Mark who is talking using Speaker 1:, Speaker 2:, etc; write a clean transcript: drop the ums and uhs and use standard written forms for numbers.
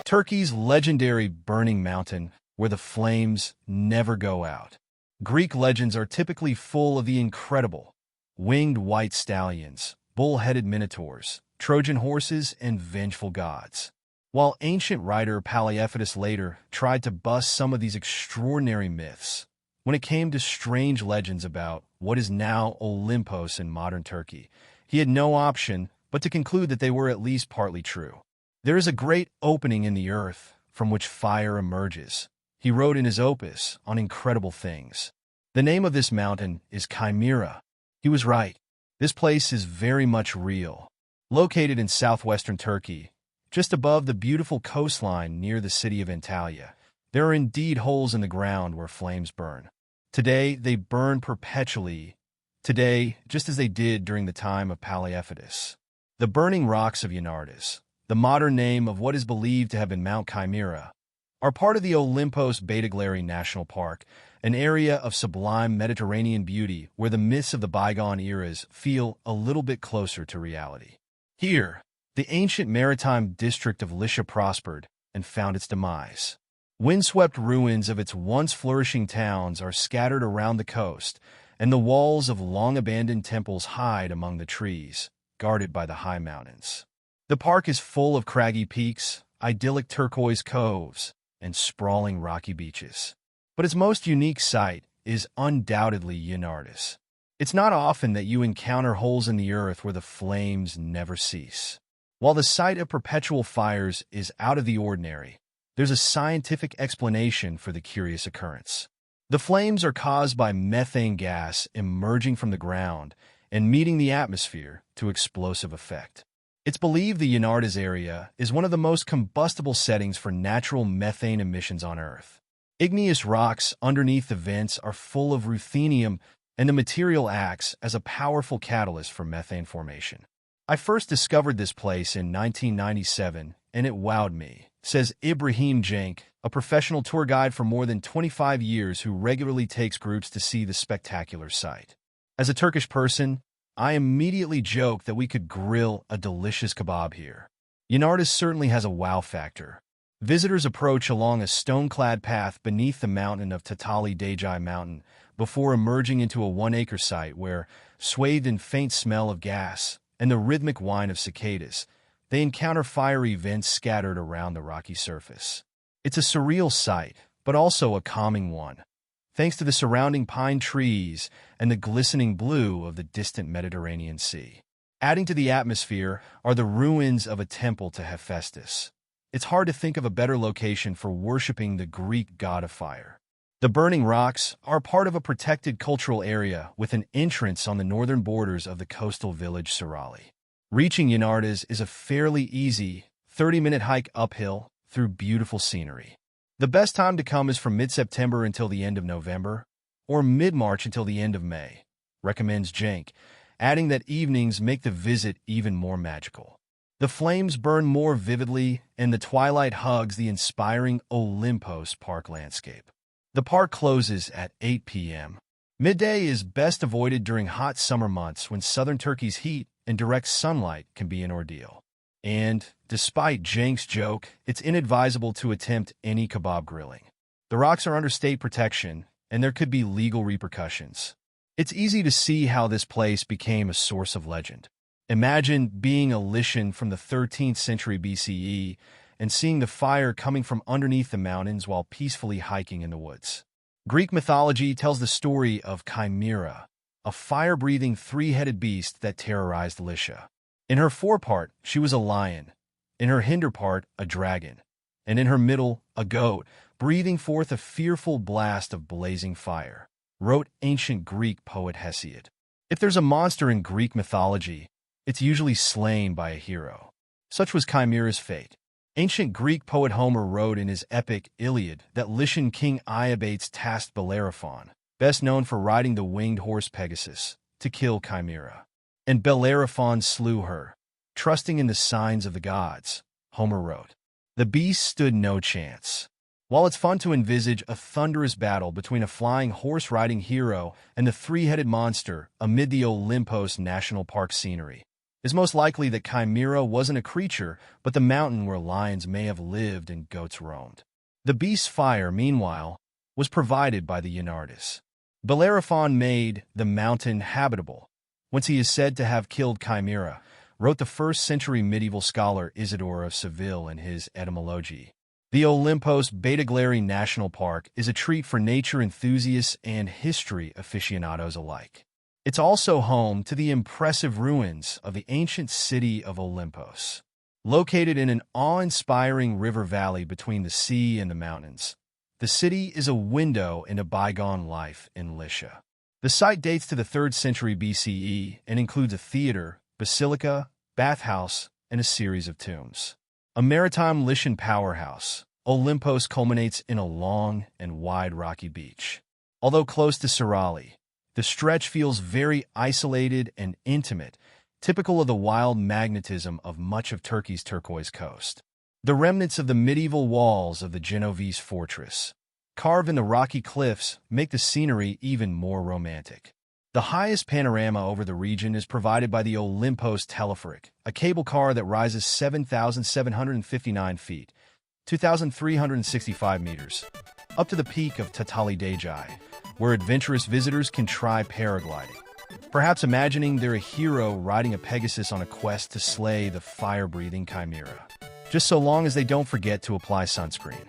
Speaker 1: Turkey's legendary Burning Mountain, where the flames never go out. Greek legends are typically full of the incredible winged white stallions, bull-headed minotaurs, Trojan horses, and vengeful gods. While ancient writer Polyphemus later tried to bust some of these extraordinary myths, when it came to strange legends about what is now Olympos in modern Turkey, he had no option but to conclude that they were at least partly true. There is a great opening in the earth from which fire emerges, he wrote in his opus on incredible things. The name of this mountain is Chimera. He was right. This place is very much real. Located in southwestern Turkey, just above the beautiful coastline near the city of Antalya, there are indeed holes in the ground where flames burn. Today, they burn perpetually. Today, just as they did during the time of Polyphemus. The burning rocks of Yanardis, the modern name of what is believed to have been Mount Chimera, are part of the Olympos Beylikdüzü National Park, an area of sublime Mediterranean beauty where the myths of the bygone eras feel a little bit closer to reality. Here, the ancient maritime district of Lycia prospered and found its demise. Windswept ruins of its once flourishing towns are scattered around the coast, and the walls of long-abandoned temples hide among the trees, guarded by the high mountains. The park is full of craggy peaks, idyllic turquoise coves, and sprawling rocky beaches. But its most unique site is undoubtedly Yanardis. It's not often that you encounter holes in the earth where the flames never cease. While the site of perpetual fires is out of the ordinary, there's a scientific explanation for the curious occurrence. The flames are caused by methane gas emerging from the ground and meeting the atmosphere to explosive effect. It's believed the Yanardis area is one of the most combustible settings for natural methane emissions on Earth. Igneous rocks underneath the vents are full of ruthenium, and the material acts as a powerful catalyst for methane formation. I first discovered this place in 1997, and it wowed me, says Ibrahim Cenk, a professional tour guide for more than 25 years who regularly takes groups to see the spectacular site. As a Turkish person, I immediately joked that we could grill a delicious kebab here. Yanardis certainly has a wow factor. Visitors approach along a stone-clad path beneath the mountain of Tatali Dejai Mountain before emerging into a one-acre site where, swathed in faint smell of gas and the rhythmic whine of cicadas, they encounter fiery vents scattered around the rocky surface. It's a surreal sight, but also a calming one, thanks to the surrounding pine trees and the glistening blue of the distant Mediterranean Sea. Adding to the atmosphere are the ruins of a temple to Hephaestus. It's hard to think of a better location for worshipping the Greek god of fire. The burning rocks are part of a protected cultural area with an entrance on the northern borders of the coastal village Sarali. Reaching Yanardis is a fairly easy 30-minute hike uphill through beautiful scenery. The best time to come is from mid-September until the end of November, or mid-March until the end of May, recommends Cenk, adding that evenings make the visit even more magical. The flames burn more vividly, and the twilight hugs the inspiring Olympos Park landscape. The park closes at 8 p.m. Midday is best avoided during hot summer months when southern Turkey's heat and direct sunlight can be an ordeal. And, despite Cenk's joke, it's inadvisable to attempt any kebab grilling. The rocks are under state protection, and there could be legal repercussions. It's easy to see how this place became a source of legend. Imagine being a Lycian from the 13th century BCE and seeing the fire coming from underneath the mountains while peacefully hiking in the woods. Greek mythology tells the story of Chimera, a fire-breathing three-headed beast that terrorized Lycia. In her forepart, she was a lion, in her hinder part, a dragon, and in her middle, a goat, breathing forth a fearful blast of blazing fire, wrote ancient Greek poet Hesiod. If there's a monster in Greek mythology, it's usually slain by a hero. Such was Chimera's fate. Ancient Greek poet Homer wrote in his epic Iliad that Lycian king Iobates tasked Bellerophon, best known for riding the winged horse Pegasus, to kill Chimera. And Bellerophon slew her. Trusting in the signs of the gods, Homer wrote. The beast stood no chance. While it's fun to envisage a thunderous battle between a flying horse-riding hero and the three-headed monster amid the Olympos National Park scenery, It's most likely that Chimera wasn't a creature, but the mountain where lions may have lived and goats roamed. The beast's fire, meanwhile, was provided by the Yanardis. Bellerophon made the mountain habitable, whence he is said to have killed Chimera, wrote the 1st century medieval scholar Isidore of Seville in his Etymology. The Olympos Betagleri National Park is a treat for nature enthusiasts and history aficionados alike. It's also home to the impressive ruins of the ancient city of Olympos. Located in an awe-inspiring river valley between the sea and the mountains, the city is a window into bygone life in Lycia. The site dates to the 3rd century BCE and includes a theater, basilica, bathhouse, and a series of tombs. A maritime Lycian powerhouse, Olympos culminates in a long and wide rocky beach. Although close to Sirali, the stretch feels very isolated and intimate, typical of the wild magnetism of much of Turkey's turquoise coast. The remnants of the medieval walls of the Genovese fortress, carved in the rocky cliffs, make the scenery even more romantic. The highest panorama over the region is provided by the Olympos Teleferic, a cable car that rises 7,759 feet, 2,365 meters, up to the peak of Tatali Dejai, where adventurous visitors can try paragliding, perhaps imagining they're a hero riding a Pegasus on a quest to slay the fire-breathing Chimera. Just so long as they don't forget to apply sunscreen.